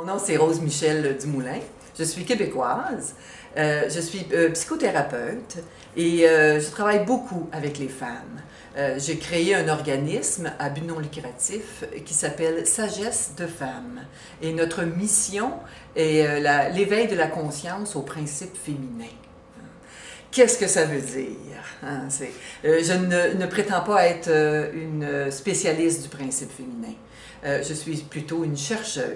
Mon nom, c'est Rose Michel Dumoulin. Je suis québécoise. Je suis psychothérapeute et je travaille beaucoup avec les femmes. J'ai créé un organisme à but non lucratif qui s'appelle Sagesse de Femmes. Et notre mission est l'éveil de la conscience aux principes féminins. Qu'est-ce que ça veut dire? Je ne prétends pas être une spécialiste du principe féminin. Je suis plutôt une chercheuse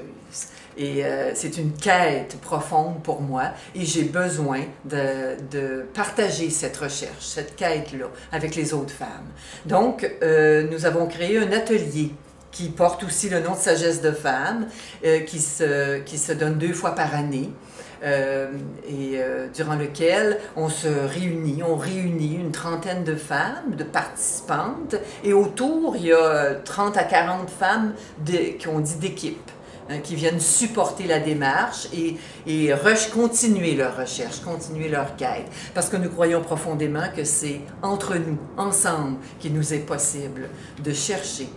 et c'est une quête profonde pour moi et j'ai besoin de partager cette recherche, cette quête-là avec les autres femmes. Donc, nous avons créé un atelier qui porte aussi le nom de Sagesse de Femmes, qui se donne 2 fois par année. Durant lequel on réunit une trentaine de femmes, de participantes, et autour, il y a 30 à 40 femmes qui ont dit d'équipe, qui viennent supporter la démarche et continuer leur recherche, continuer leur quête. Parce que nous croyons profondément que c'est entre nous, ensemble, qu'il nous est possible de chercher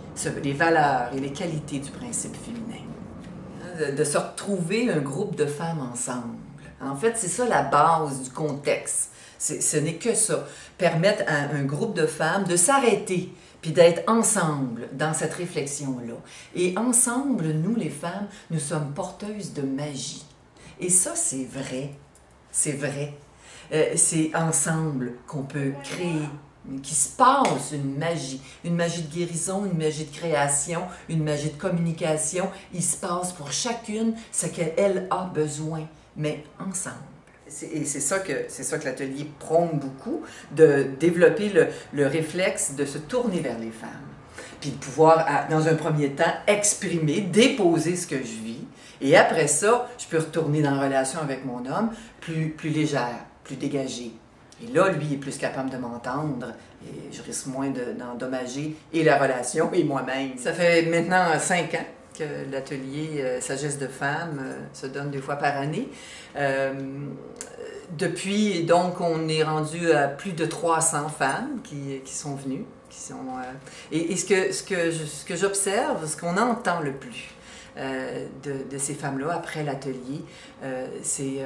les valeurs et les qualités du principe féminin. De se retrouver un groupe de femmes ensemble. En fait, c'est ça la base du contexte. Ce n'est que ça. Permettre à un groupe de femmes de s'arrêter puis d'être ensemble dans cette réflexion-là. Et ensemble, nous, les femmes, nous sommes porteuses de magie. Et ça, c'est vrai. C'est vrai. C'est ensemble qu'on peut créer, qu'il se passe une magie de guérison, une magie de création, une magie de communication. Il se passe pour chacune ce qu'elle a besoin, mais ensemble. Et c'est ça que l'atelier prône beaucoup, de développer le réflexe de se tourner vers les femmes, puis de pouvoir, dans un premier temps, exprimer, déposer ce que je vis, et après ça, je peux retourner dans la relation avec mon homme plus légère, plus dégagée. Et là, lui, il est plus capable de m'entendre et je risque moins d'endommager et la relation et moi-même. Ça fait maintenant 5 ans que l'atelier Sagesse de Femmes se donne 2 fois par année. Depuis, donc, on est rendu à plus de 300 femmes qui sont venues. Et ce que j'observe, ce qu'on entend le plus de ces femmes-là après l'atelier, c'est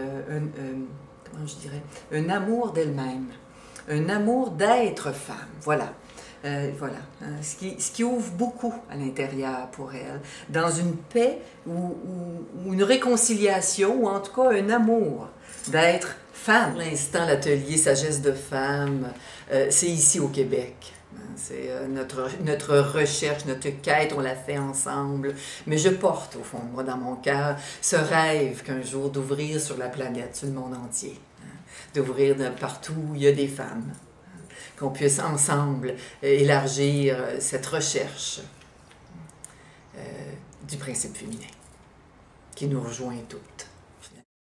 comment je dirais, un amour d'elle-même, un amour d'être femme, voilà. Ce qui ouvre beaucoup à l'intérieur pour elle, dans une paix ou une réconciliation, ou en tout cas un amour d'être femme. Pour l'instant, l'atelier Sagesse de Femmes, c'est ici au Québec. C'est notre recherche, notre quête, on l'a fait ensemble. Mais je porte au fond de moi, dans mon cœur, ce rêve qu'un jour d'ouvrir sur la planète, sur le monde entier. D'ouvrir partout où il y a des femmes. Qu'on puisse ensemble élargir cette recherche du principe féminin qui nous rejoint toutes.